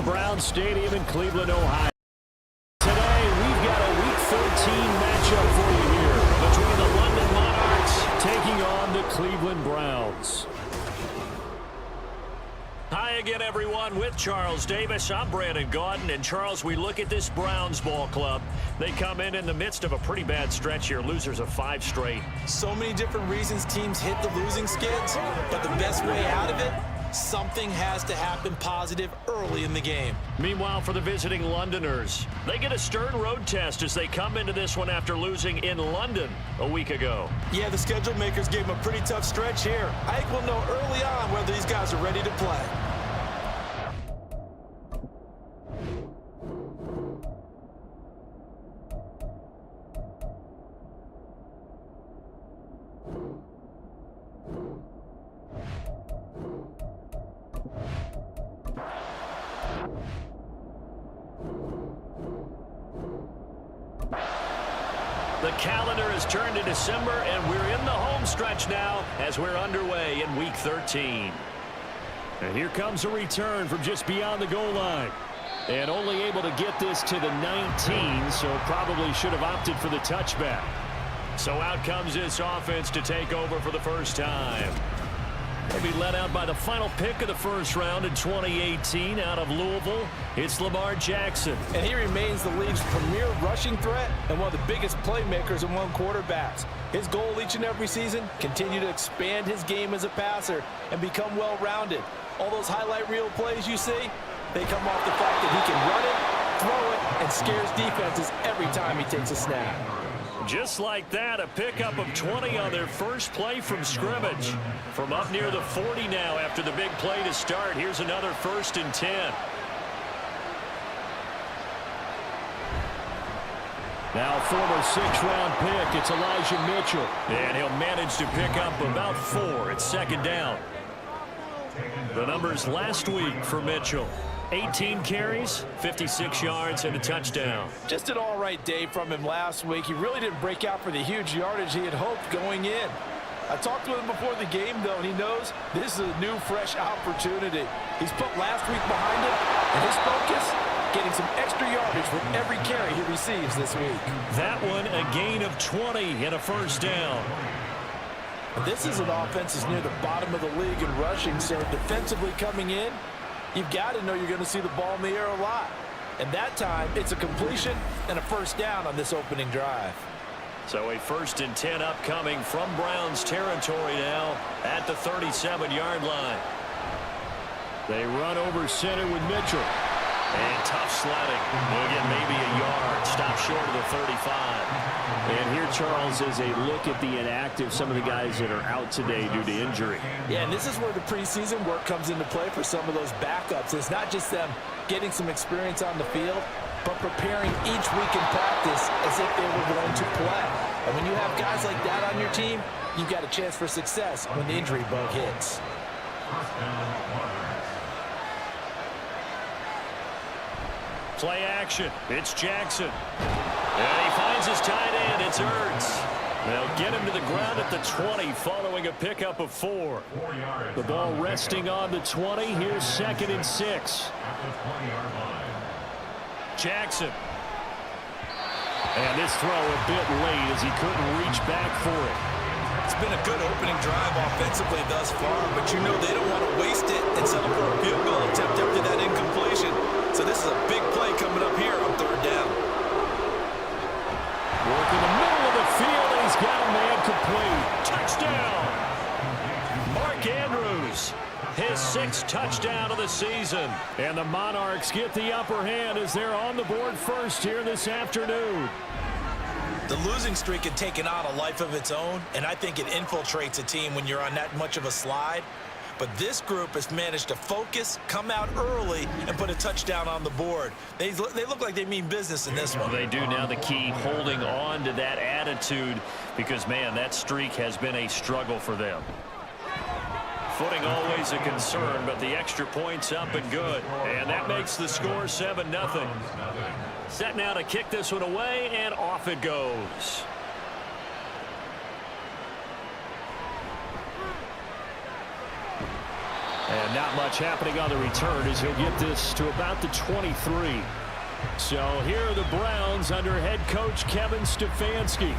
Brown Stadium in Cleveland, Ohio. Today, we've got a Week 13 matchup for you here between the London Monarchs taking on the Cleveland Browns. Hi again, everyone, with Charles Davis. I'm Brandon Gaudin. And, Charles, we look at this Browns ball club. They come in the midst of a pretty bad stretch here, losers of 5 straight. So many different reasons teams hit the losing skids, but the best way out of it, something has to happen positive early in the game. Meanwhile, for the visiting Londoners, they get a stern road test as they come into this one after losing in London a week ago. Yeah, the schedule makers gave them a pretty tough stretch here. I think we'll know early on whether these guys are ready to play. The calendar has turned to December, and we're in the home stretch now as we're underway in Week 13. And here comes a return from just beyond the goal line. And only able to get this to the 19, so probably should have opted for the touchback. So out comes this offense to take over for the first time. They'll be led out by the final pick of the first round in 2018 out of Louisville. It's Lamar Jackson. And he remains the league's premier rushing threat and one of the biggest playmakers among quarterbacks. His goal each and every season, continue to expand his game as a passer and become well-rounded. All those highlight reel plays you see, they come off the fact that he can run it, throw it, and scares defenses every time he takes a snap. Just like that, a pickup of 20 on their first play from scrimmage. From up near the 40 now after the big play to start. Here's another 1st and 10. Now former 6th-round pick, it's Elijah Mitchell. And he'll manage to pick up about 4 at 2nd down. The numbers last week for Mitchell. 18 carries, 56 yards, and a touchdown. Just an all-right day from him last week. He really didn't break out for the huge yardage he had hoped going in. I talked to him before the game, though, and he knows this is a new, fresh opportunity. He's put last week behind him, and his focus, getting some extra yardage with every carry he receives this week. That one, a gain of 20 and a 1st down. This is an offense that's near the bottom of the league in rushing, so defensively coming in, you've got to know you're going to see the ball in the air a lot. And that time, it's a completion and a 1st down on this opening drive. So a 1st and 10 upcoming from Browns territory now at the 37-yard line. They run over center with Mitchell. And tough sledding. We'll get maybe a yard. Stop short of the 35. And here, Charles, is a look at the inactive, some of the guys that are out today due to injury. Yeah, and this is where the preseason work comes into play for some of those backups. It's not just them getting some experience on the field, but preparing each week in practice as if they were going to play. And when you have guys like that on your team, you've got a chance for success when the injury bug hits. Play action. It's Jackson. And he finds his tight end. It's Ertz. They'll get him to the ground at the 20 following a pickup of 4. The ball resting on the 20. Here's 2nd and 6. Jackson. And this throw a bit late as he couldn't reach back for it. It's been a good opening drive offensively thus far, but you know they don't want to waste it and settle for a field goal attempt after that incompletion. So this is a big play coming up here on 3rd down. Work in the middle of the field, and he's got a man complete. Touchdown! Mark Andrews, his 6th touchdown of the season. And the Monarchs get the upper hand as they're on the board first here this afternoon. The losing streak had taken on a life of its own, and I think it infiltrates a team when you're on that much of a slide. But this group has managed to focus, come out early, and put a touchdown on the board. They look like they mean business in this one. They do now. The key, holding on to that attitude because, man, that streak has been a struggle for them. Footing always a concern, but the extra point's up and good. And that makes the score 7-0. Set now to kick this one away, and off it goes. And not much happening on the return as he'll get this to about the 23. So here are the Browns under head coach Kevin Stefanski.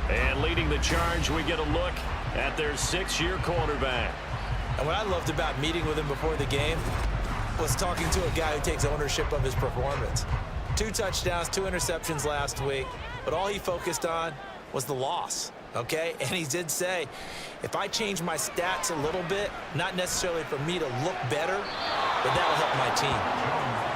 And leading the charge, we get a look at their 6-year quarterback. And what I loved about meeting with him before the game was talking to a guy who takes ownership of his performance. 2 touchdowns, 2 interceptions last week, but all he focused on was the loss, okay? And he did say, if I change my stats a little bit, not necessarily for me to look better, but that'll help my team.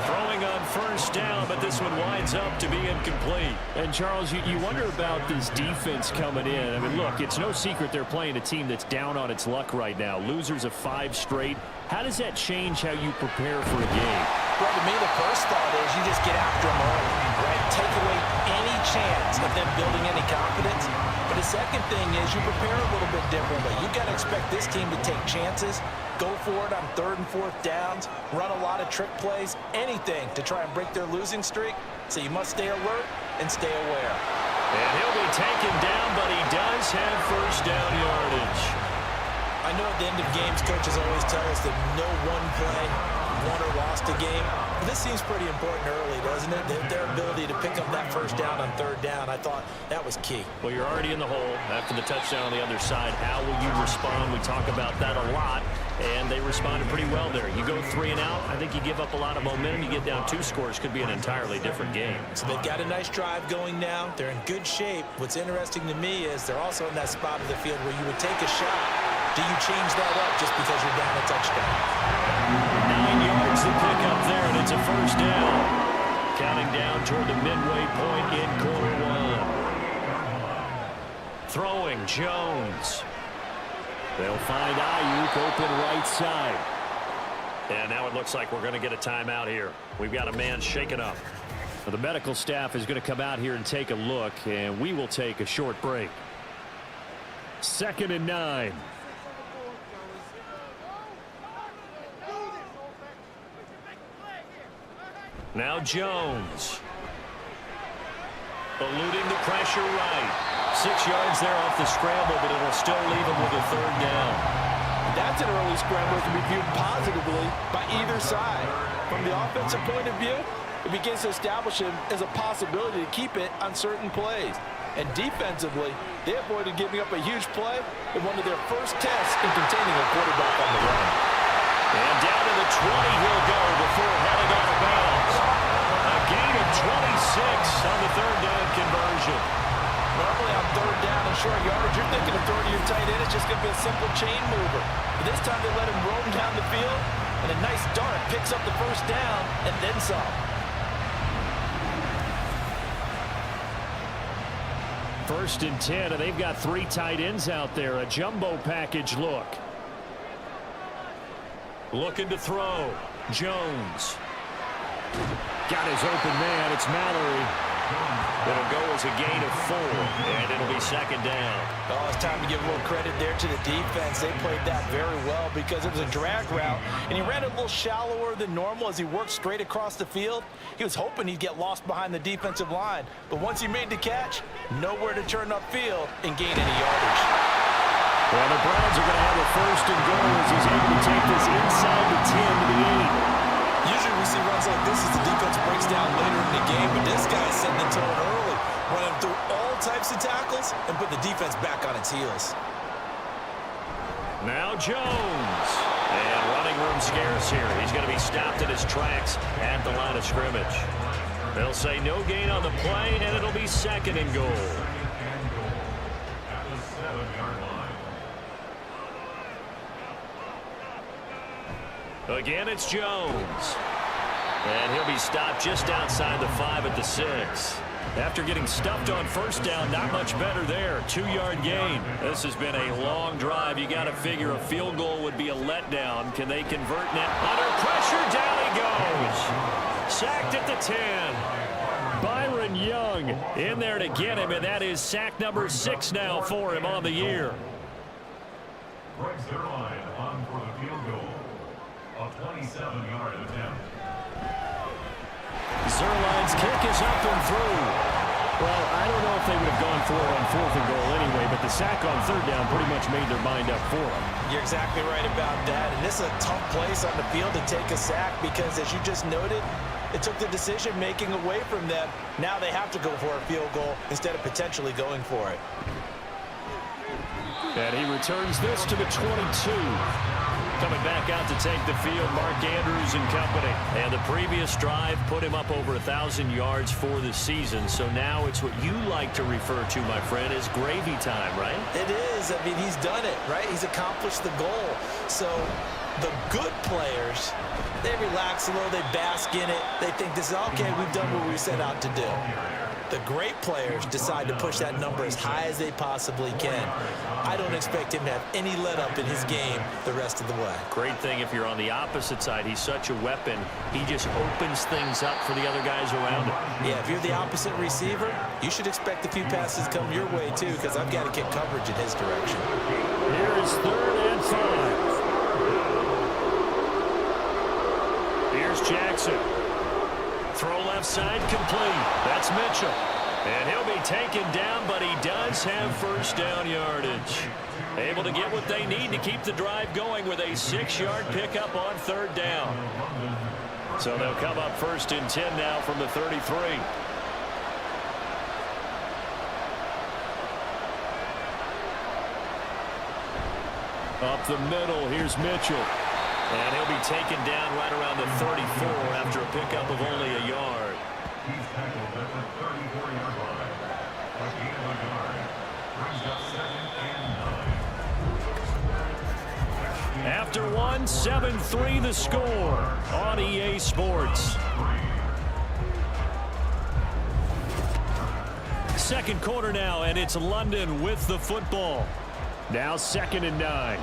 Throwing on first down, but this one winds up to be incomplete. And, Charles, you wonder about this defense coming in. I mean, look, it's no secret they're playing a team that's down on its luck right now. Losers of 5 straight. How does that change how you prepare for a game? Well, to me, the first thought is you just get after them early, right? Take away any chance of them building any confidence. But the second thing is you prepare a little bit differently. You got to expect this team to take chances, go for it on 3rd and 4th downs, run a lot of trick plays, anything to try and break their losing streak. So you must stay alert and stay aware. And he'll be taken down, but he does have first down yardage. I know at the end of games, coaches always tell us that no one play won or lost a game. But this seems pretty important early, doesn't it? Their ability to pick up that first down on 3rd down, I thought that was key. Well, you're already in the hole after the touchdown on the other side. How will you respond? We talk about that a lot, and they responded pretty well there. You go 3 and out, I think you give up a lot of momentum. You get down 2 scores, could be an entirely different game. So they've got a nice drive going now. They're in good shape. What's interesting to me is they're also in that spot of the field where you would take a shot. Do you change that up just because you're down a touchdown? 9 yards to pick up there, and it's a first down. Counting down toward the midway point in quarter 1. Throwing, Jones. They'll find Ayuk open right side. And now it looks like we're going to get a timeout here. We've got a man shaken up. The medical staff is going to come out here and take a look, and we will take a short break. 2nd and 9. Now Jones. Eluding the pressure right. 6 yards there off the scramble, but it'll still leave him with a 3rd down. That's an early scramble to be viewed positively by either side. From the offensive point of view, it begins to establish him as a possibility to keep it on certain plays. And defensively, they avoided giving up a huge play in one of their first tests in containing a quarterback on the run. And down to the 20 he'll go before heading out of bounds. A gain of 26 on the 3rd down conversion. Normally on 3rd down and short yardage, you're thinking of throwing to your tight end. It's just going to be a simple chain mover. But this time they let him roam down the field, and a nice dart picks up the first down and then some. 1st and 10, and they've got 3 tight ends out there. A jumbo package look. Looking to throw. Jones. Got his open man. It's Mallory. It'll go as a gain of 4, and it'll be 2nd down. Oh, it's time to give a little credit there to the defense. They played that very well because it was a drag route, and he ran it a little shallower than normal as he worked straight across the field. He was hoping he'd get lost behind the defensive line, but once he made the catch, nowhere to turn upfield and gain any yardage. Well, the Browns are going to have a 1st and goal as he's able to take this inside the 10 to the 8. Usually we see runs like this as the defense breaks down later in the game, but this guy's setting the tone early, running through all types of tackles and put the defense back on its heels. Now Jones. And running room scarce here. He's going to be stopped in his tracks at the line of scrimmage. They'll say no gain on the play, and it'll be 2nd and goal. Again, it's Jones. And he'll be stopped just outside the 5 at the 6. After getting stuffed on 1st down, not much better there. 2-yard gain. This has been a long drive. You got to figure a field goal would be a letdown. Can they convert net? Under pressure, down he goes. Sacked at the 10. Byron Young in there to get him, and that is sack number 6 now for him on the year. Greg Zuerlein on for the field goal. A 27-yard attempt. Zuerlein's kick is up and through. Well, I don't know if they would have gone for it on 4th and goal anyway, but the sack on 3rd down pretty much made their mind up for them. You're exactly right about that. And this is a tough place on the field to take a sack because, as you just noted, it took the decision-making away from them. Now they have to go for a field goal instead of potentially going for it. And he returns this to the 22. Coming back out to take the field, Mark Andrews and company. And the previous drive put him up over 1,000 yards for the season. So now it's what you like to refer to, my friend, as gravy time, right? It is. I mean, he's done it, right? He's accomplished the goal. So the good players, they relax a little, they bask in it. They think this is, okay, we've done what we set out to do. The great players decide to push that number as high as they possibly can. I don't expect him to have any let-up in his game the rest of the way. Great thing if you're on the opposite side. He's such a weapon. He just opens things up for the other guys around him. Yeah, if you're the opposite receiver, you should expect a few passes come your way too, because I've got to get coverage in his direction. Here is 3rd and 5. Here's Jackson. Throw left side complete. That's Mitchell. And he'll be taken down, but he does have 1st down yardage. Able to get what they need to keep the drive going with a 6-yard pickup on 3rd down. So they'll come up 1st and 10 now from the 33. Up the middle, here's Mitchell. And he'll be taken down right around the 34 after a pickup of only a yard. He's tackled at the 34-yard line. A gain of a yard. Brings up 2nd and 9. After 1, 7-3 the score on EA Sports. Second quarter now, and it's London with the football. Now 2nd and 9.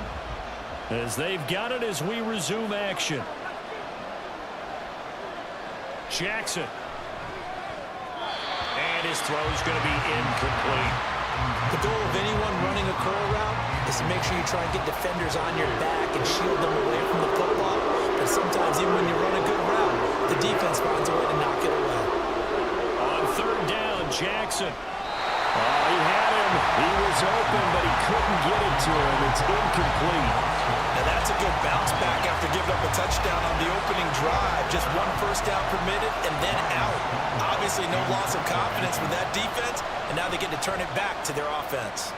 As they've got it as we resume action. Jackson. And his throw's going to be incomplete. The goal of anyone running a curl route is to make sure you try and get defenders on your back and shield them away from the football. But sometimes even when you run a good route, the defense finds a way to knock it away. On 3rd down, Jackson. Oh, he had him. He was open, but he couldn't get it to him. It's incomplete. Now that's a good bounce back after giving up a touchdown on the opening drive. Just 1 first down permitted and then out. Obviously no loss of confidence with that defense, and now they get to turn it back to their offense.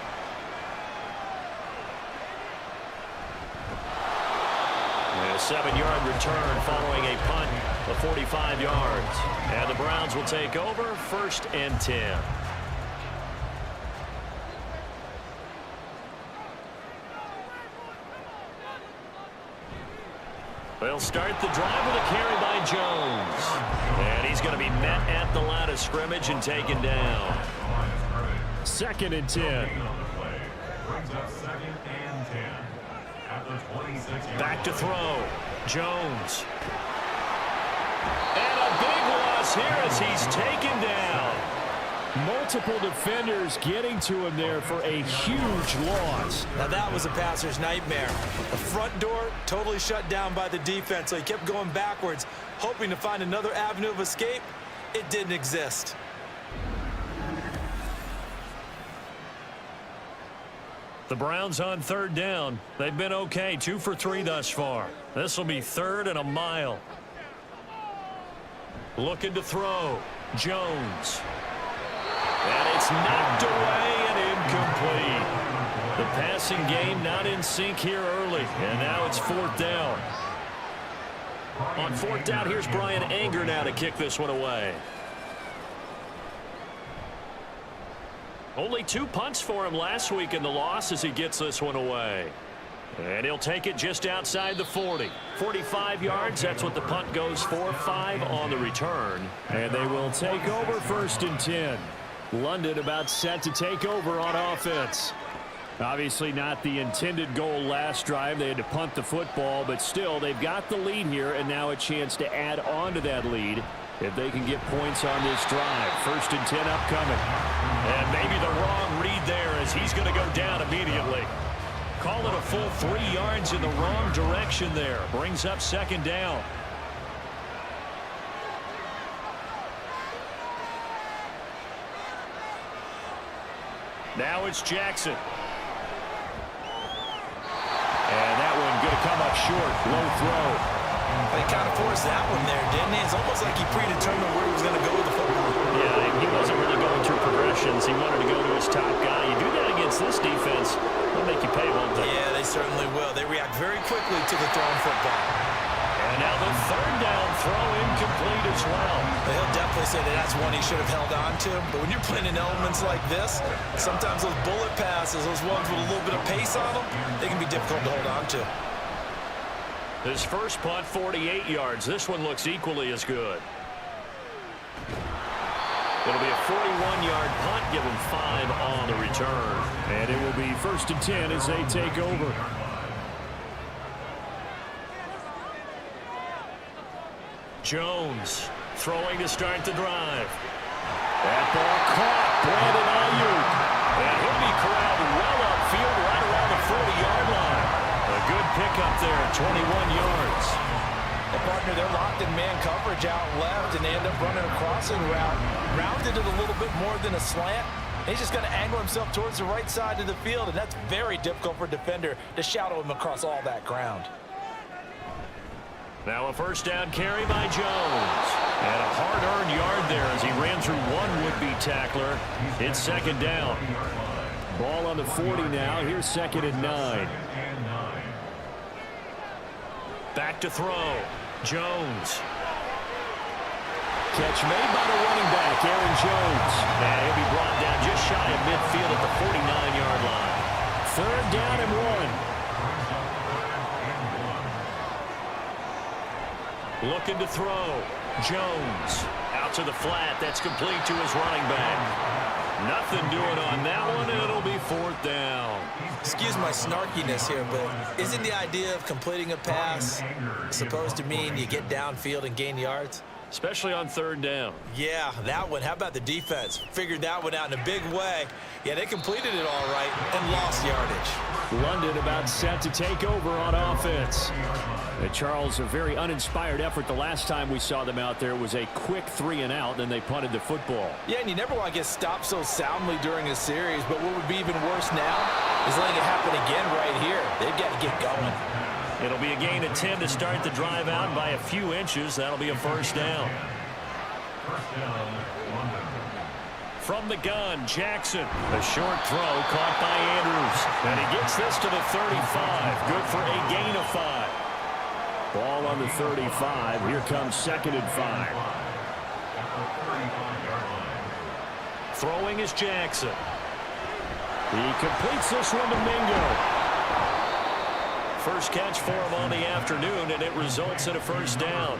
And a 7-yard return following a punt of 45 yards. And the Browns will take over 1st and 10. They'll start the drive with a carry by Jones. And he's going to be met at the line of scrimmage and taken down. 2nd and 10. Brings up 2nd and 10. At the 26-yard Back to throw. Jones. And a big loss here as he's taken down. Multiple defenders getting to him there for a huge loss. Now that was a passer's nightmare. The front door totally shut down by the defense, so he kept going backwards, hoping to find another avenue of escape. It didn't exist. The Browns on 3rd down. They've been okay, 2 for 3 thus far. This will be 3rd and a mile. Looking to throw. Jones. And it's knocked away and incomplete. The passing game not in sync here early. And now it's 4th down. On 4th down, here's Brian Anger now to kick this one away. Only 2 punts for him last week in the loss as he gets this one away. And he'll take it just outside the 40. 45 yards, that's what the punt goes for. 5 on the return. And they will take over 1st and 10. London about set to take over on offense. Obviously not the intended goal last drive. They had to punt the football, but still they've got the lead here and now a chance to add on to that lead if they can get points on this drive. 1st and 10 upcoming. And maybe the wrong read there as he's going to go down immediately. Call it a full 3 yards in the wrong direction there. Brings up 2nd down. Now it's Jackson. And that one going to come up short. Low throw. They kind of forced that one there, didn't he? It's almost like he predetermined where he was going to go with the football. Yeah, he wasn't really going through progressions. He wanted to go to his top guy. You do that against this defense, they'll make you pay, won't they? Yeah, they certainly will. They react very quickly to the thrown football. And now the third down throw incomplete as well. He'll definitely say that that's one he should have held on to. But when you're playing in elements like this, sometimes those bullet passes, those ones with a little bit of pace on them, they can be difficult to hold on to. His first punt, 48 yards. This one looks equally as good. It'll be a 41-yard punt. Give him 5 on the return. And it will be 1st and 10 as they take over. Jones throwing to start the drive. That ball caught. Brandon Ayuk. And he'll be corralled well upfield right around the 40-yard line. A good pickup there, 21 yards. And partner, they're locked in man coverage out left, and they end up running a crossing route. Rounded it a little bit more than a slant. He's just going to angle himself towards the right side of the field, and that's very difficult for a defender to shadow him across all that ground. Now a first down carry by Jones. And a hard-earned yard there as he ran through one would-be tackler. It's 2nd down. Ball on the 40 now. Here's 2nd and 9. Back to throw. Jones. Catch made by the running back, Aaron Jones. And he'll be brought down just shy of midfield at the 49-yard line. 3rd down and 1. Looking to throw. Jones out to the flat. That's complete to his running back. Nothing doing on that one, and it'll be 4th down. Excuse my snarkiness here, but isn't the idea of completing a pass supposed to mean you get downfield and gain yards? Especially on 3rd down. Yeah, that one. How about the defense? Figured that one out in a big way. Yeah, they completed it all right and lost yardage. London about set to take over on offense. And Charles, a very uninspired effort the last time we saw them out there. It was a quick 3-and-out, then they punted the football. Yeah, and you never want to get stopped so soundly during a series, but what would be even worse now is letting it happen again right here. They've got to get going. It'll be a gain of 10 to start the drive out by a few inches. That'll be a 1st down. From the gun, Jackson. A short throw caught by Andrews. And he gets this to the 35. Good for a gain of 5. Ball on the 35. Here comes 2nd and 5. Throwing is Jackson. He completes this one to Mingo. First catch for him on the afternoon, and it results in a 1st down.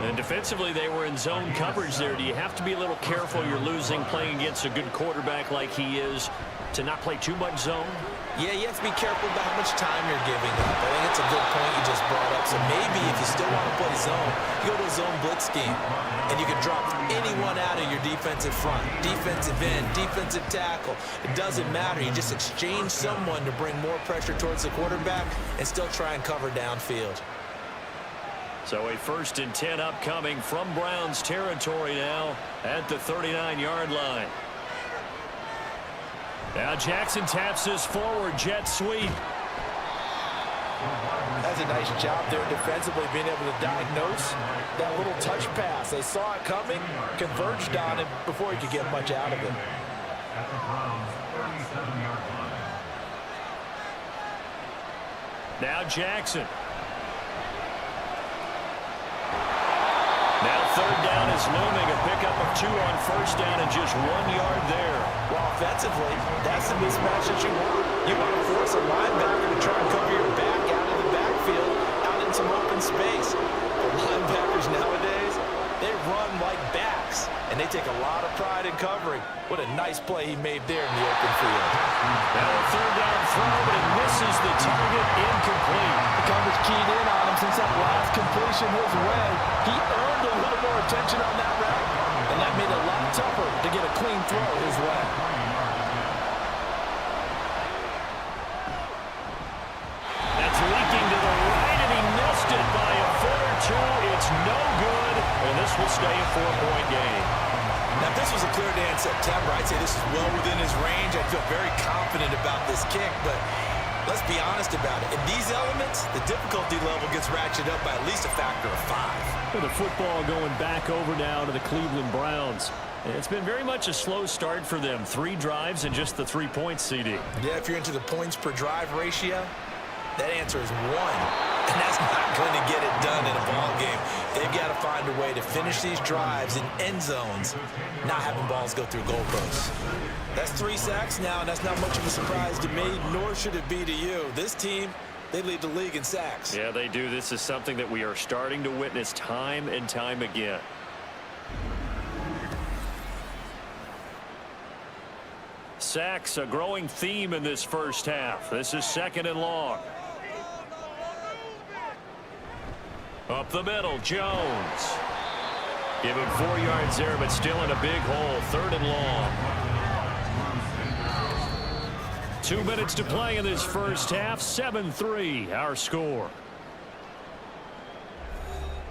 And defensively, they were in zone coverage there. Do you have to be a little careful? You're losing playing against a good quarterback like he is to not play too much zone? Yeah, you have to be careful about how much time you're giving up. I think it's a good point you just brought up. So maybe if you still want to play zone, you go to a zone blitz scheme. And you can drop anyone out of your defensive front. Defensive end, defensive tackle. It doesn't matter. You just exchange someone to bring more pressure towards the quarterback and still try and cover downfield. So a 1st and 10 upcoming from Browns territory now at the 39-yard line. Now Jackson taps this forward jet sweep. That's a nice job there defensively, being able to diagnose that little touch pass. They saw it coming, converged on it before he could get much out of it. Now Jackson. Now 3rd down is looming. A pickup of 2 on 1st down and just 1 yard there. Well, offensively, that's the mismatch that you want. You want to force a linebacker to try and cover your back out of the backfield, out in some open space. The linebackers nowadays, they run like backs, and they take a lot of pride in covering. What a nice play he made there in the open field. Now a 3rd down throw, but it misses the target, incomplete. The coverage keyed in on him since that last completion his way. He earned a little more attention on that route, and that made it a lot tougher to get a clean throw his way. That's leaking to the right, and he missed it by a foot or two. It's no good, and this will stay a 4-point game. Now, if this was a cleared in September, I'd say this is well within his range. I feel very confident about this kick, but let's be honest about it. In these elements, the difficulty level gets ratcheted up by at least a factor of 5. Well, the football going back over now to the Cleveland Browns. It's been very much a slow start for them. 3 drives and just the 3 points, CD. Yeah, if you're into the points per drive ratio, that answer is 1. And that's not going to get it done in a ball game. They've got to find a way to finish these drives in end zones, not having balls go through goalposts. That's 3 sacks now, and that's not much of a surprise to me, nor should it be to you. This team, they lead the league in sacks. Yeah, they do. This is something that we are starting to witness time and time again. Sacks, a growing theme in this first half. This is 2nd and long. Up the middle, Jones. Give him 4 yards there, but still in a big hole. 3rd and long. 2 minutes to play in this first half. 7-3, our score.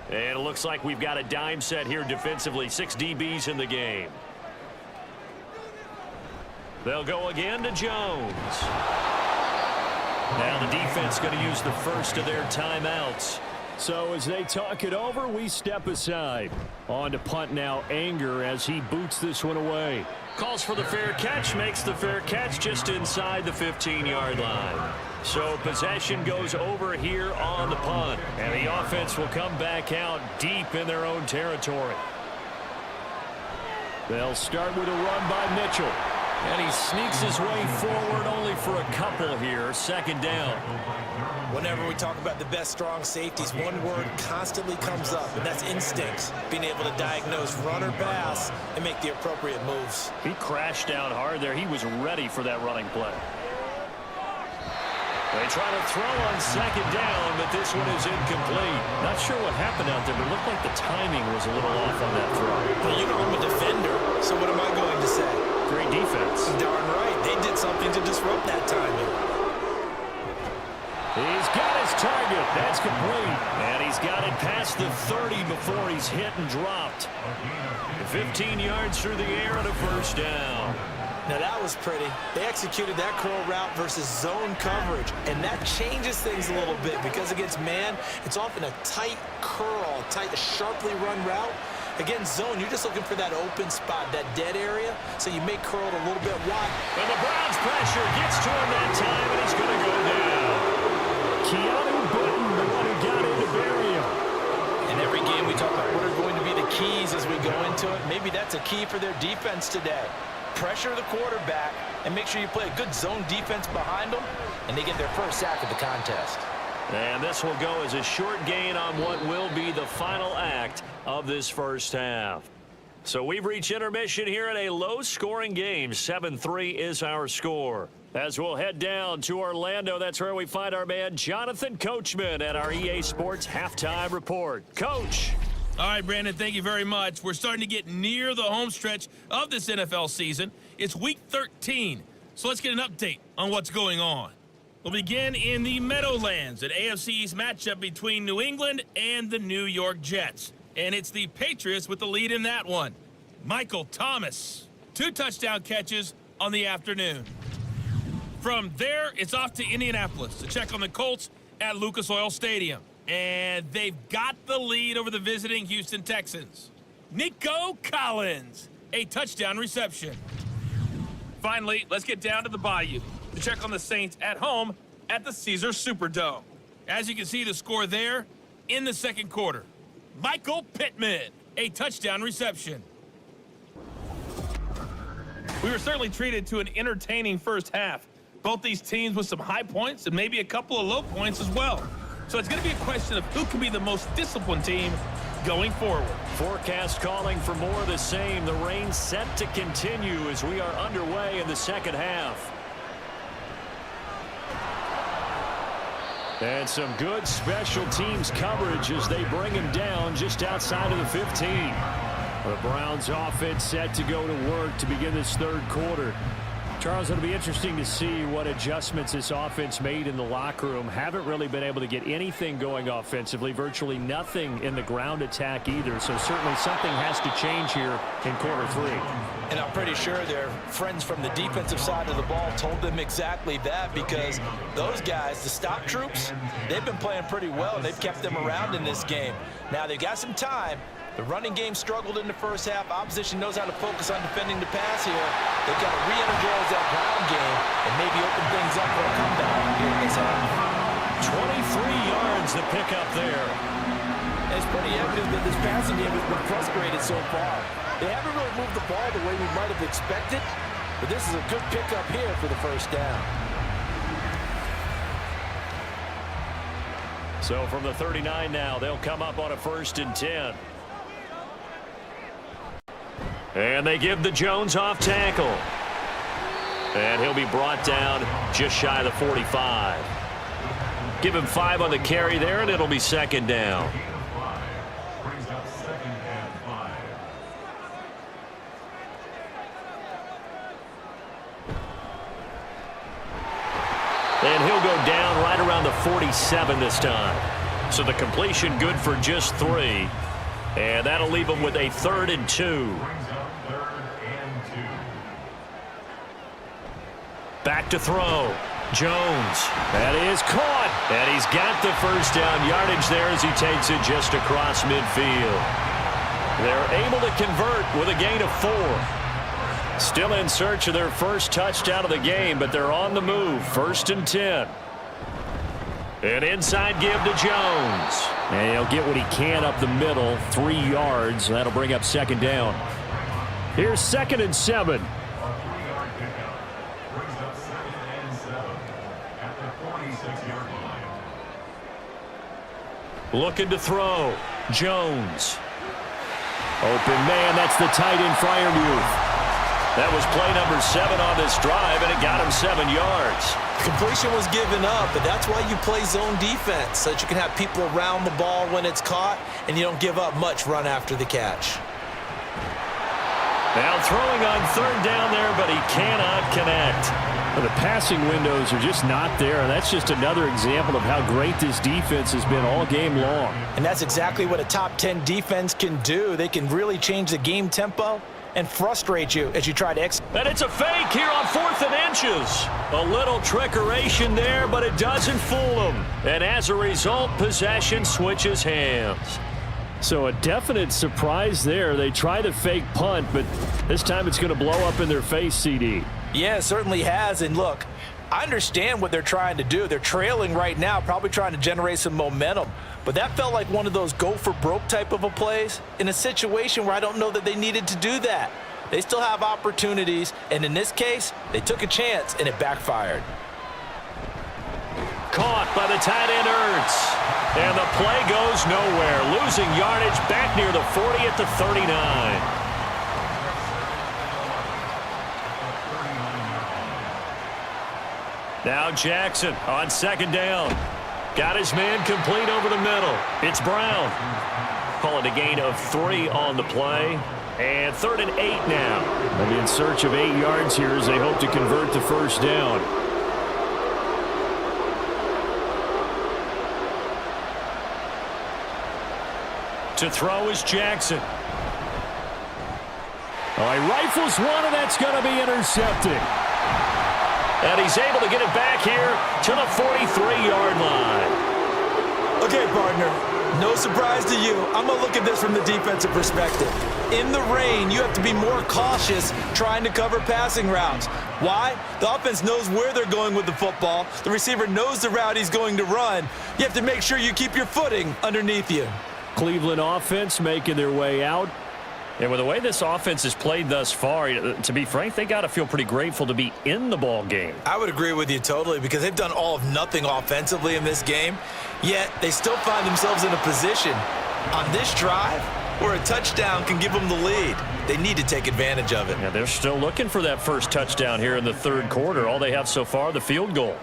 And it looks like we've got a dime set here defensively. 6 DBs in the game. They'll go again to Jones. Now the defense going to use the first of their timeouts. So as they talk it over, we step aside. On to punt now, Anger, as he boots this one away. Calls for the fair catch, makes the fair catch just inside the 15-yard line. So possession goes over here on the punt. And the offense will come back out deep in their own territory. They'll start with a run by Mitchell. And he sneaks his way forward only for a couple here. 2nd down. Whenever we talk about the best strong safeties, one word constantly comes up, and that's instincts. Being able to diagnose run or pass and make the appropriate moves. He crashed down hard there. He was ready for that running play. They try to throw on 2nd down, but this one is incomplete. Not sure what happened out there, but it looked like the timing was a little off on that throw. Well, you know I'm a defender, so what am I going to say? Great defense. Darn right. They did something to disrupt that timing. He's got his target. That's complete. And he's got it past the 30 before he's hit and dropped. 15 yards through the air and a 1st down. Now that was pretty. They executed that curl route versus zone coverage, and that changes things a little bit because against man, it's often a tight curl, a sharply run route. Against zone, you're just looking for that open spot, that dead area, so you may curl it a little bit wide. And the Browns pressure gets to him that time, and he's going to go down. Keanu Button, the one who got in to bury him. In every game we talk about what are going to be the keys as we go into it. Maybe that's a key for their defense today. Pressure the quarterback and make sure you play a good zone defense behind them, and they get their first sack of the contest. And this will go as a short gain on what will be the final act of this first half. So we've reached intermission here in a low-scoring game. 7-3 is our score. As we'll head down to Orlando, that's where we find our man Jonathan Coachman at our EA Sports Halftime Report. Coach. All right, Brandon, thank you very much. We're starting to get near the home stretch of this NFL season. It's Week 13, so let's get an update on what's going on. We'll begin in the Meadowlands, an AFC East matchup between New England and the New York Jets. And it's the Patriots with the lead in that one. Michael Thomas, 2 touchdown catches on the afternoon. From there, it's off to Indianapolis to check on the Colts at Lucas Oil Stadium. And they've got the lead over the visiting Houston Texans. Nico Collins, a touchdown reception. Finally, let's get down to the Bayou to check on the Saints at home at the Caesars Superdome. As you can see, the score there in the 2nd quarter. Michael Pittman, a touchdown reception. We were certainly treated to an entertaining first half. Both these teams with some high points and maybe a couple of low points as well. So it's going to be a question of who can be the most disciplined team going forward. Forecast calling for more of the same. The rain set to continue as we are underway in the 2nd half. And some good special teams coverage as they bring him down just outside of the 15. The Browns offense set to go to work to begin this 3rd quarter. Charles, it'll be interesting to see what adjustments this offense made in the locker room. Haven't really been able to get anything going offensively, virtually nothing in the ground attack either. So certainly something has to change here in quarter 3. And I'm pretty sure their friends from the defensive side of the ball told them exactly that, because those guys, the stop troops, they've been playing pretty well, and they've kept them around in this game. Now they've got some time. The running game struggled in the first half. Opposition knows how to focus on defending the pass here. They've got to re-energize that ground game and maybe open things up for a comeback here in this half. 23 yards to pick up there. And it's pretty evident that this passing game has been frustrated so far. They haven't really moved the ball the way we might have expected, but this is a good pickup here for the first down. So from the 39 now, they'll come up on a 1st and 10. And they give the Jones off tackle. And he'll be brought down just shy of the 45. Give him 5 on the carry there, and it'll be 2nd down. Brings up 2nd and 5. And he'll go down right around the 47 this time. So the completion good for just 3. And that'll leave him with a 3rd and 2. Back to throw. Jones. That is caught. And he's got the first down yardage there as he takes it just across midfield. They're able to convert with a gain of 4. Still in search of their first touchdown of the game, but they're on the move. 1st and 10. An inside give to Jones. And he'll get what he can up the middle. 3 yards. That'll bring up 2nd down. Here's 2nd and 7. Looking to throw. Jones. Open man. That's the tight end, Freiermuth. That was play number 7 on this drive, and it got him 7 yards. Completion was given up, but that's why you play zone defense, so that you can have people around the ball when it's caught, and you don't give up much run after the catch. Now throwing on 3rd down there, but he cannot connect. Well, the passing windows are just not there, and that's just another example of how great this defense has been all game long. And that's exactly what a top 10 defense can do. They can really change the game tempo and frustrate you as you try to execute. And it's a fake here on 4th and inches. A little trickeration there, but it doesn't fool him. And as a result, possession switches hands. So a definite surprise there. They try the fake punt, but this time it's going to blow up in their face, CD. Yeah, it certainly has. And look, I understand what they're trying to do. They're trailing right now, probably trying to generate some momentum. But that felt like one of those go-for-broke type of a plays in a situation where I don't know that they needed to do that. They still have opportunities, and in this case, they took a chance, and it backfired. Caught by the tight end, Ertz. And the play goes nowhere. Losing yardage back near the 40 at the 39. Now Jackson on 2nd down. Got his man complete over the middle. It's Brown. Call it a gain of 3 on the play. And 3rd and 8 now. They'll be in search of 8 yards here as they hope to convert the first down. To throw is Jackson. Oh, he rifles one, and that's going to be intercepted. And he's able to get it back here to the 43-yard line. Okay, partner, no surprise to you. I'm going to look at this from the defensive perspective. In the rain, you have to be more cautious trying to cover passing routes. Why? The offense knows where they're going with the football. The receiver knows the route he's going to run. You have to make sure you keep your footing underneath you. Cleveland offense making their way out. And with the way this offense has played thus far, to be frank, they got to feel pretty grateful to be in the ball game. I would agree with you totally, because they've done all of nothing offensively in this game, yet they still find themselves in a position on this drive where a touchdown can give them the lead. They need to take advantage of it. Yeah, they're still looking for that first touchdown here in the 3rd quarter. All they have so far, the field goal.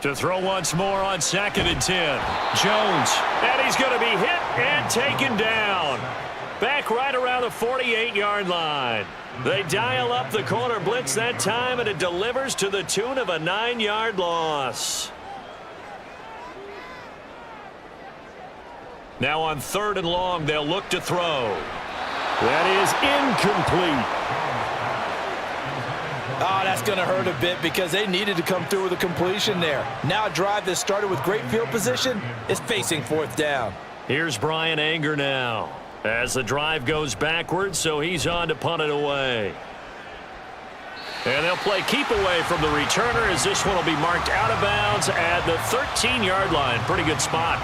To throw once more on 2nd and 10. Jones. And he's going to be hit and taken down. Back right around the 48-yard line. They dial up the corner blitz that time, and it delivers to the tune of a 9-yard loss. Now on 3rd and long, they'll look to throw. That is incomplete. Oh, that's going to hurt a bit because they needed to come through with a completion there. Now a drive that started with great field position is facing 4th down. Here's Brian Anger now as the drive goes backwards, so he's on to punt it away. And they'll play keep away from the returner as this one will be marked out of bounds at the 13-yard line. Pretty good spot.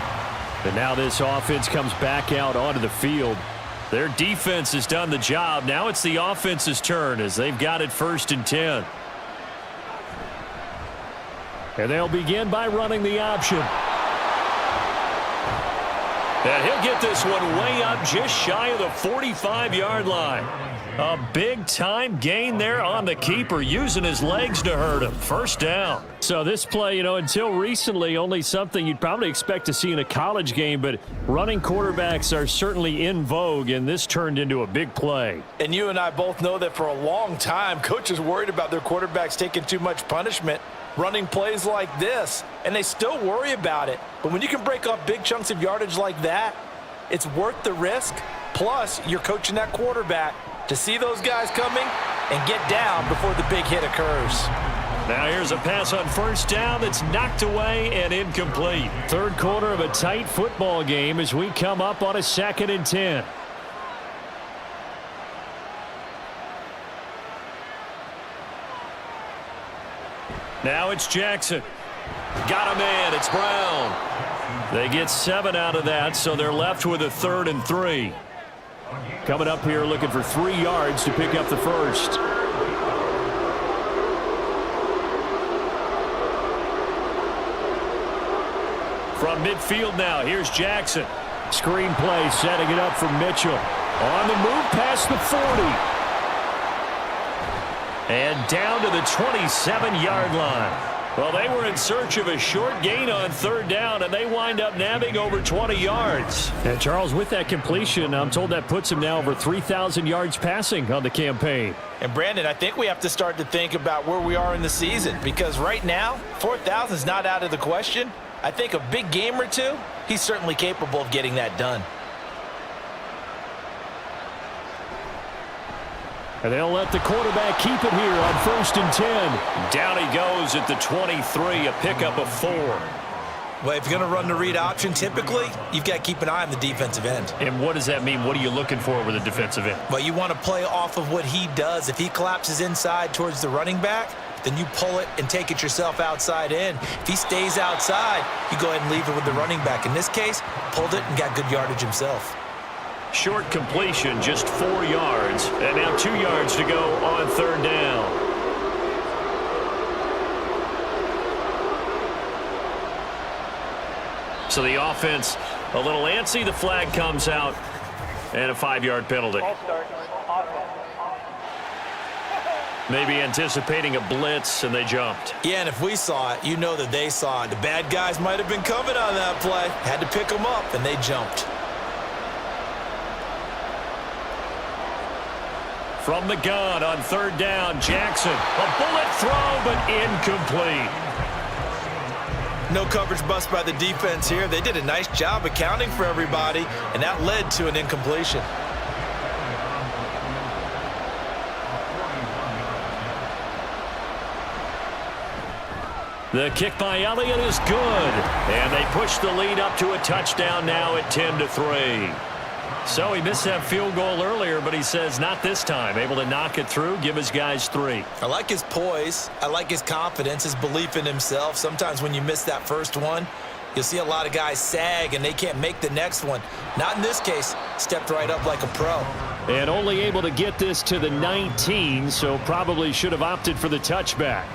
And now this offense comes back out onto the field. Their defense has done the job. Now it's the offense's turn as they've got it 1st and 10. And they'll begin by running the option. And he'll get this one way up just shy of the 45-yard line. A big-time gain there on the keeper, using his legs to hurt him. 1st down. So this play, until recently, only something you'd probably expect to see in a college game, but running quarterbacks are certainly in vogue, and this turned into a big play. And you and I both know that for a long time, coaches worried about their quarterbacks taking too much punishment, running plays like this, and they still worry about it. But when you can break up big chunks of yardage like that, it's worth the risk. Plus, you're coaching that quarterback to see those guys coming and get down before the big hit occurs. Now here's a pass on 1st down that's knocked away and incomplete. 3rd quarter of a tight football game as we come up on a 2nd and 10. Now it's Jackson. Got a man. It's Brown. They get 7 out of that, so they're left with a 3rd and 3. Coming up here looking for 3 yards to pick up the 1st. From midfield now, here's Jackson. Screen play, setting it up for Mitchell. On the move past the 40. And down to the 27-yard line. Well, they were in search of a short gain on 3rd down, and they wind up nabbing over 20 yards. And Charles, with that completion, I'm told that puts him now over 3,000 yards passing on the campaign. And Brandon, I think we have to start to think about where we are in the season, because right now, 4,000 is not out of the question. I think a big game or two, he's certainly capable of getting that done. And they'll let the quarterback keep it here on 1st and 10. Down he goes at the 23, a pickup of 4. Well, if you're going to run the read option, typically, you've got to keep an eye on the defensive end. And what does that mean? What are you looking for with a defensive end? Well, you want to play off of what he does. If he collapses inside towards the running back, then you pull it and take it yourself outside in. If he stays outside, you go ahead and leave it with the running back. In this case, pulled it and got good yardage himself. Short completion, just 4 yards. And now 2 yards to go on 3rd down. So the offense a little antsy. The flag comes out and a 5-yard penalty. Maybe anticipating a blitz, and they jumped. Yeah, and if we saw it, you know that they saw it. The bad guys might have been coming on that play. Had to pick them up, and they jumped. From the gun on 3rd down, Jackson. A bullet throw, but incomplete. No coverage bust by the defense here. They did a nice job accounting for everybody, and that led to an incompletion. The kick by Elliott is good. And they push the lead up to a touchdown now at 10-3. So he missed that field goal earlier, but he says not this time. Able to knock it through, give his guys 3. I like his poise. I like his confidence, his belief in himself. Sometimes when you miss that first one, you'll see a lot of guys sag and they can't make the next one. Not in this case. Stepped right up like a pro. And only able to get this to the 19, so probably should have opted for the touchback.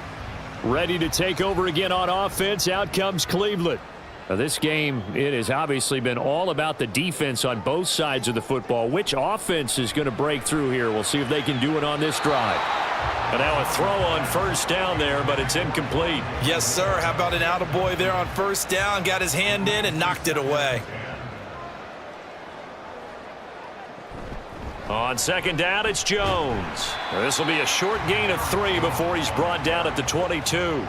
Ready to take over again on offense. Out comes Cleveland. Now this game, it has obviously been all about the defense on both sides of the football. Which offense is going to break through here? We'll see if they can do it on this drive. And now a throw on 1st down there, but it's incomplete. Yes, sir. How about an attaboy there on 1st down? Got his hand in and knocked it away. On second down, it's Jones. This will be a short gain of 3 before he's brought down at the 22.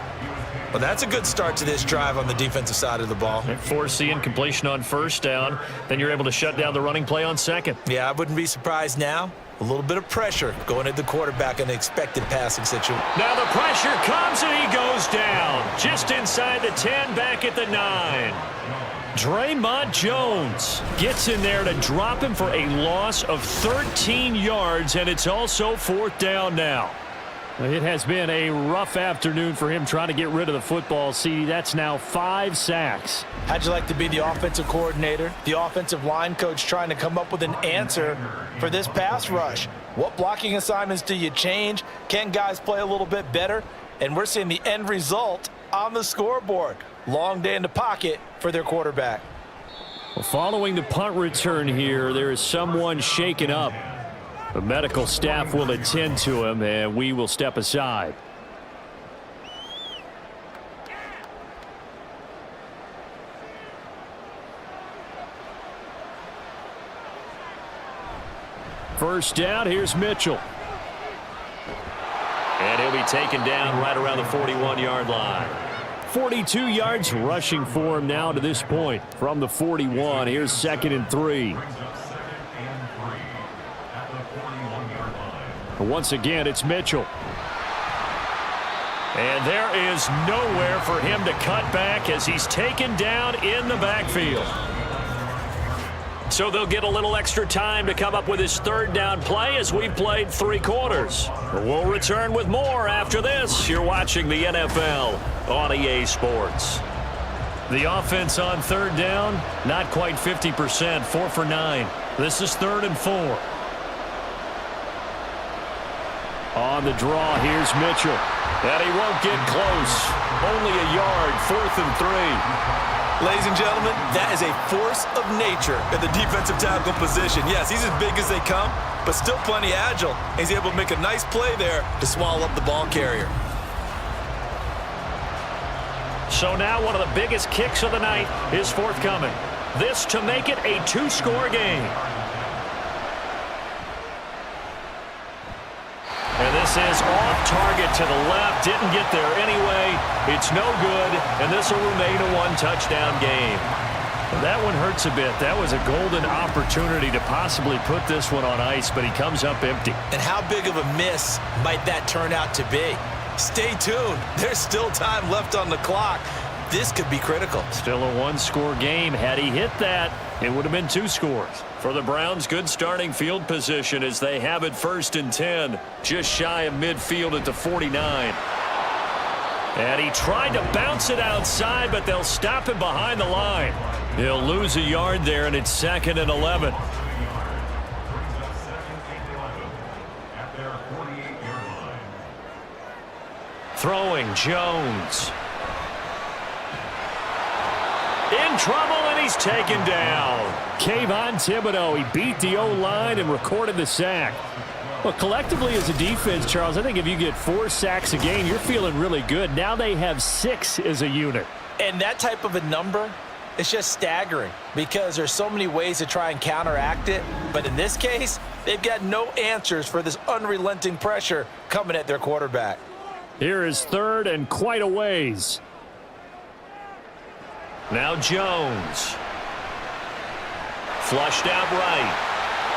Well, that's a good start to this drive on the defensive side of the ball. Force the incompletion on first down. Then you're able to shut down the running play on second. Yeah, I wouldn't be surprised now. A little bit of pressure going at the quarterback in the expected passing situation. Now the pressure comes and he goes down. Just inside the 10, back at the 9. Draymond Jones gets in there to drop him for a loss of 13 yards, and it's also 4th down now. It has been a rough afternoon for him trying to get rid of the football. See, that's now 5 sacks. How'd you like to be the offensive coordinator, the offensive line coach trying to come up with an answer for this pass rush? What blocking assignments do you change? Can guys play a little bit better? And we're seeing the end result on the scoreboard. Long day in the pocket for their quarterback. Well, following the punt return here, there is someone shaken up. The medical staff will attend to him, and we will step aside. First down, here's Mitchell. And he'll be taken down right around the 41-yard line. 42 yards rushing for him now to this point. From the 41, here's 2nd and 3. Once again, it's Mitchell. And there is nowhere for him to cut back as he's taken down in the backfield. So they'll get a little extra time to come up with his 3rd down play as we've played 3 quarters. We'll return with more after this. You're watching the NFL on EA Sports. The offense on 3rd down, not quite 50%, 4 for 9. This is 3rd and 4. On the draw, here's Mitchell. And he won't get close. Only a yard, 4th and 3. Ladies and gentlemen, that is a force of nature in the defensive tackle position. Yes, he's as big as they come, but still plenty agile. He's able to make a nice play there to swallow up the ball carrier. So now one of the biggest kicks of the night is forthcoming. This to make it a 2-score game. And this is off target to the left. Didn't get there anyway. It's no good, and this will remain a 1-touchdown game. Well, that one hurts a bit. That was a golden opportunity to possibly put this one on ice, but he comes up empty. And how big of a miss might that turn out to be? Stay tuned. There's still time left on the clock. This could be critical. Still a 1-score game. Had he hit that, it would have been 2 scores. For the Browns, good starting field position as they have it 1st and 10. Just shy of midfield at the 49. And he tried to bounce it outside, but they'll stop him behind the line. He'll lose a yard there, and it's 2nd and 11. Throwing, Jones. In trouble, and he's taken down. Kayvon Thibodeaux, he beat the O-line and recorded the sack. Well, collectively as a defense, Charles, I think if you get 4 sacks a game, you're feeling really good. Now they have 6 as a unit. And that type of a number, it's just staggering because there's so many ways to try and counteract it. But in this case, they've got no answers for this unrelenting pressure coming at their quarterback. Here is 3rd and quite a ways. Now Jones. Flushed out right.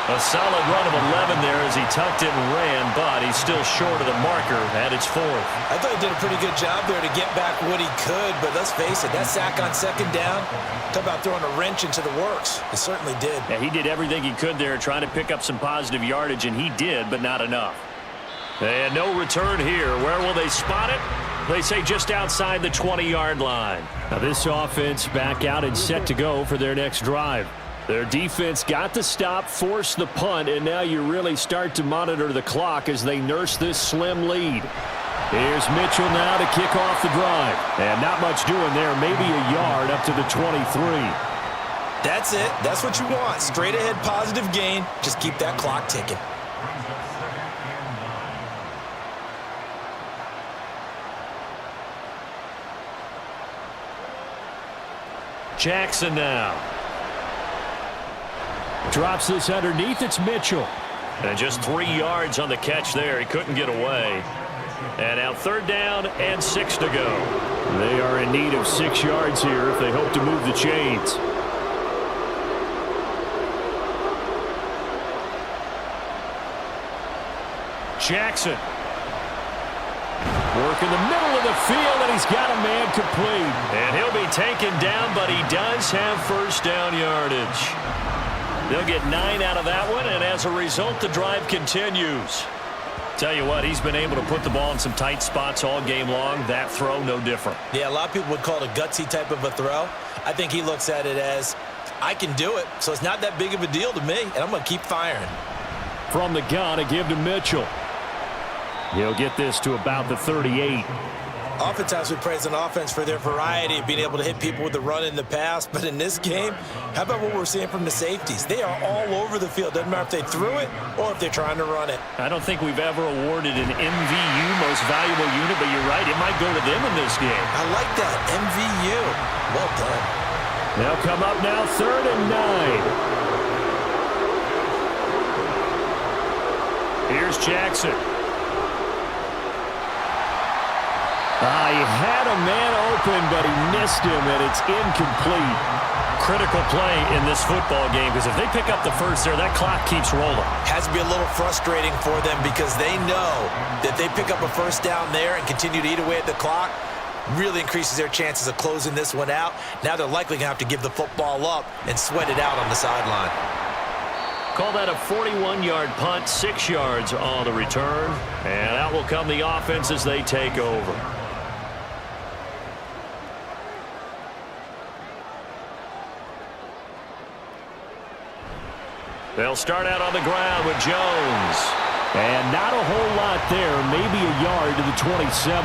A solid run of 11 there as he tucked it and ran, but he's still short of the marker, and it's 4th. I thought he did a pretty good job there to get back what he could, but let's face it, that sack on 2nd down, talk about throwing a wrench into the works. It certainly did. Yeah, he did everything he could there trying to pick up some positive yardage, and he did, but not enough. And no return here. Where will they spot it? They say just outside the 20-yard line. Now this offense back out and set to go for their next drive. Their defense got the stop, forced the punt, and now you really start to monitor the clock as they nurse this slim lead. Here's Mitchell now to kick off the drive. And not much doing there, maybe a yard up to the 23. That's it. That's what you want. Straight ahead positive gain. Just keep that clock ticking. Jackson now. Drops this underneath. It's Mitchell. And just 3 yards on the catch there. He couldn't get away. And now 3rd down and 6 to go. They are in need of 6 yards here if they hope to move the chains. Jackson. Work in the middle of the field, and he's got a man complete. And he'll be taken down, but he does have 1st down yardage. They'll get 9 out of that one, and as a result, the drive continues. Tell you what, he's been able to put the ball in some tight spots all game long. That throw, no different. Yeah, a lot of people would call it a gutsy type of a throw. I think he looks at it as, I can do it, so it's not that big of a deal to me, and I'm going to keep firing. From the gun, a give to Mitchell. He'll get this to about the 38. Oftentimes we praise an offense for their variety of being able to hit people with the run in the pass, but in this game, how about what we're seeing from the safeties? They are all over the field. Doesn't matter if they threw it or if they're trying to run it. I don't think we've ever awarded an MVU, most valuable unit, but you're right, it might go to them in this game. I like that, MVU. Well done. They'll come up now 3rd and 9. Here's Jackson. He had a man open, but he missed him, and it's incomplete. Critical play in this football game, because if they pick up the 1st there, that clock keeps rolling. Has to be a little frustrating for them because they know that they pick up a 1st down there and continue to eat away at the clock, really increases their chances of closing this one out. Now they're likely going to have to give the football up and sweat it out on the sideline. Call that a 41-yard punt, 6 yards on the return. And out will come the offense as they take over. They'll start out on the ground with Jones. And not a whole lot there, maybe a yard to the 27.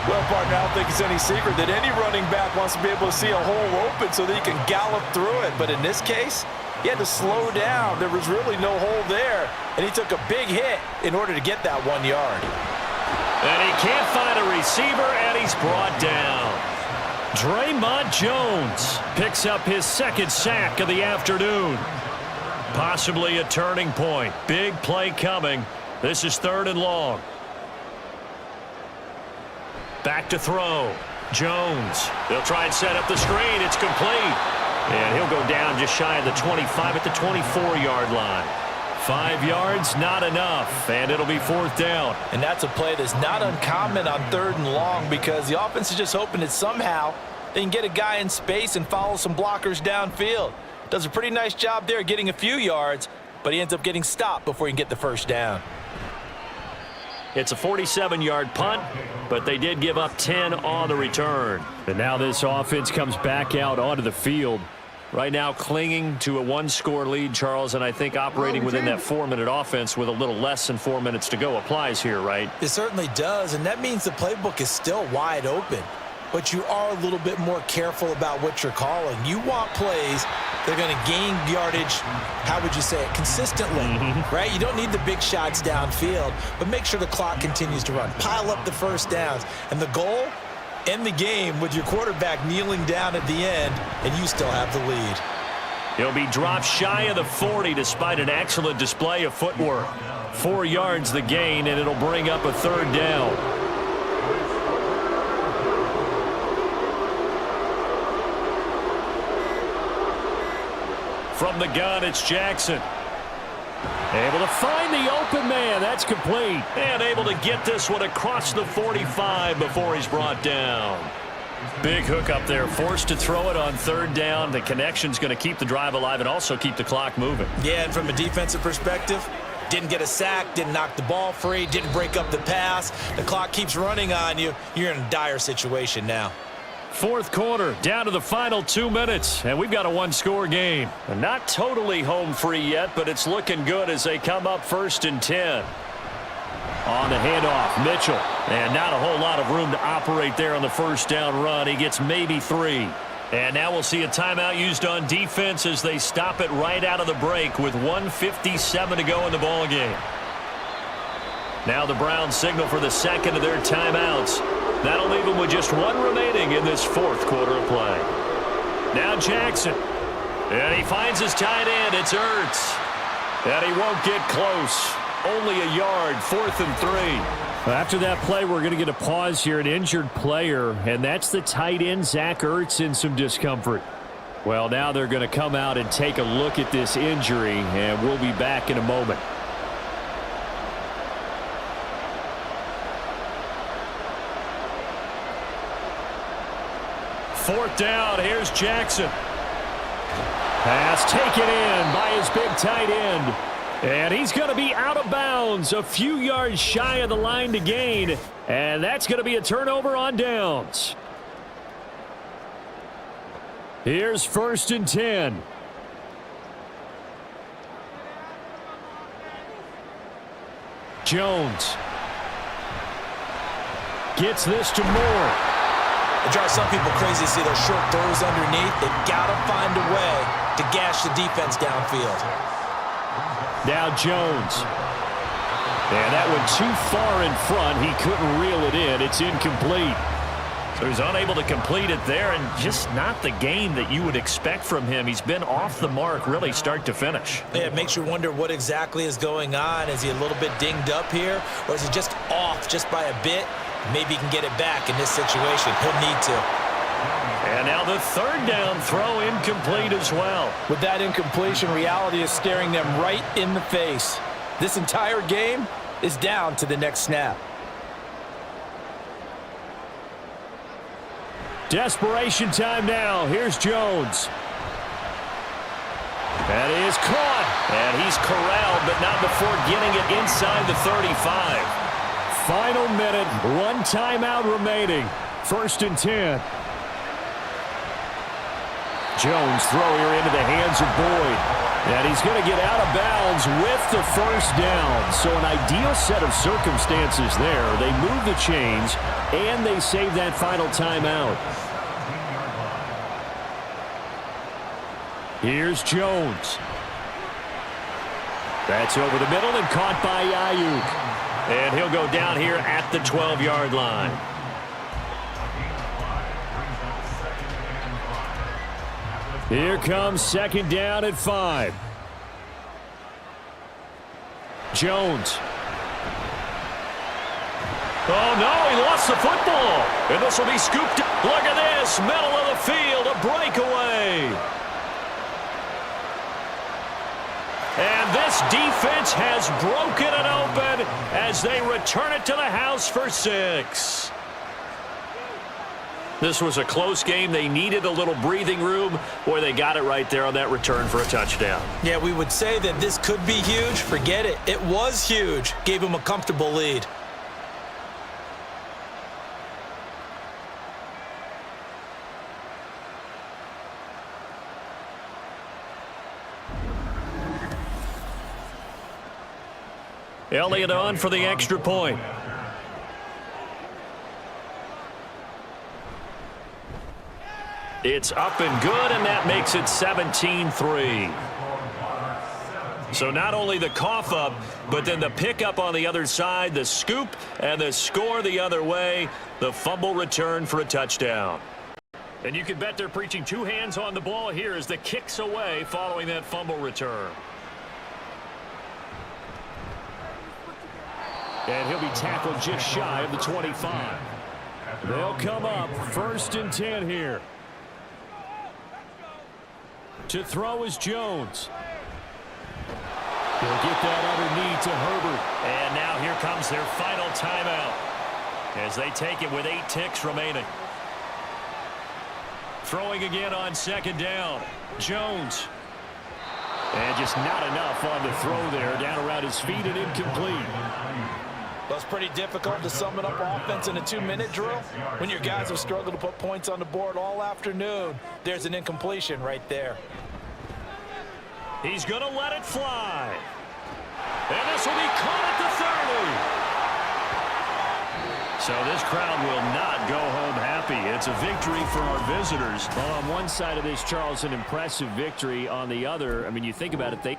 Well, partner, I don't think it's any secret that any running back wants to be able to see a hole open so that he can gallop through it. But in this case, he had to slow down. There was really no hole there, and he took a big hit in order to get that 1 yard. And he can't find a receiver, and he's brought down. Draymond Jones picks up his 2nd sack of the afternoon. Possibly a turning point. Big play coming. This is 3rd and long. Back to throw. Jones. They'll try and set up the screen. It's complete. And he'll go down just shy of the 25 at the 24-yard line. 5 yards, not enough. And it'll be 4th down. And that's a play that's not uncommon on 3rd and long because the offense is just hoping that somehow they can get a guy in space and follow some blockers downfield. Does a pretty nice job there getting a few yards, but he ends up getting stopped before he can get the 1st down. It's a 47-yard punt, but they did give up 10 on the return. And now this offense comes back out onto the field. Right now clinging to a 1-score lead, Charles, and I think operating within that 4-minute offense with a little less than 4 minutes to go applies here, right? It certainly does, and that means the playbook is still wide open. But you are a little bit more careful about what you're calling. You want plays that are going to gain yardage, how would you say it, consistently, right? You don't need the big shots downfield, but make sure the clock continues to run. Pile up the 1st downs. And the goal, end the game with your quarterback kneeling down at the end, and you still have the lead. He'll be dropped shy of the 40 despite an excellent display of footwork. 4 yards the gain, and it'll bring up a 3rd down. From the gun, it's Jackson. Able to find the open man. That's complete. And able to get this one across the 45 before he's brought down. Big hook up there. Forced to throw it on 3rd down. The connection's going to keep the drive alive and also keep the clock moving. Yeah, and from a defensive perspective, didn't get a sack, didn't knock the ball free, didn't break up the pass. The clock keeps running on you. You're in a dire situation now. 4th quarter, down to the final 2 minutes, and we've got a 1-score game. And not totally home free yet, but it's looking good as they come up 1st and 10. On the handoff, Mitchell. And not a whole lot of room to operate there on the 1st down run. He gets maybe 3. And now we'll see a timeout used on defense as they stop it right out of the break with 1:57 to go in the ball game. Now the Browns signal for the 2nd of their timeouts. That'll leave them with just 1 remaining in this 4th quarter of play. Now Jackson. And he finds his tight end. It's Ertz. And he won't get close. Only a yard, 4th and 3. After that play, we're going to get a pause here, an injured player, and that's the tight end, Zach Ertz, in some discomfort. Well, now they're going to come out and take a look at this injury, and we'll be back in a moment. Fourth down, here's Jackson. Pass taken in by his big tight end. And he's going to be out of bounds, a few yards shy of the line to gain. And that's going to be a turnover on downs. Here's 1st and 10. Jones gets this to Moore. It drives some people crazy to see those short throws underneath. They got to find a way to gash the defense downfield. Now Jones. And that went too far in front. He couldn't reel it in. It's incomplete. So he's unable to complete it there, and just not the game that you would expect from him. He's been off the mark really start to finish. Yeah, it makes you wonder what exactly is going on. Is he a little bit dinged up here, or is he just off just by a bit? Maybe he can get it back in this situation. He'll need to. And now the 3rd down throw incomplete as well. With that incompletion, reality is staring them right in the face. This entire game is down to the next snap. Desperation time now. Here's Jones. That is caught. And he's corralled, but not before getting it inside the 35. Final minute, 1 timeout remaining. 1st and 10. Jones throw here into the hands of Boyd. And he's going to get out of bounds with the 1st down. So an ideal set of circumstances there. They move the chains, and they save that final timeout. Here's Jones. That's over the middle and caught by Ayuk. And he'll go down here at the 12-yard line. Here comes 2nd down at 5. Jones. Oh, no, he lost the football. And this will be scooped. Look at this, middle of the field, a breakaway. And this defense has broken it open as they return it to the house for 6. This was a close game. They needed a little breathing room. Boy, they got it right there on that return for a touchdown. Yeah, we would say that this could be huge. Forget it. It was huge. Gave him a comfortable lead. Elliott on for the extra point. It's up and good, and that makes it 17-3. So not only the cough up, but then the pickup on the other side, the scoop, and the score the other way, the fumble return for a touchdown. And you can bet they're preaching 2 hands on the ball here as the kick's away following that fumble return. And he'll be tackled just shy of the 25. They'll come up 1st and 10 here. To throw is Jones. He'll get that underneath to Herbert. And now here comes their final timeout as they take it with 8 ticks remaining. Throwing again on 2nd down. Jones. And just not enough on the throw there. Down around his feet and incomplete. Well, it's pretty difficult to sum it up offense in a 2-minute drill. When your guys have struggled to put points on the board all afternoon, there's an incompletion right there. He's going to let it fly. And this will be caught at the 30. So this crowd will not go home happy. It's a victory for our visitors. Well, on one side of this, Charles, an impressive victory. On the other, I mean, you think about it, they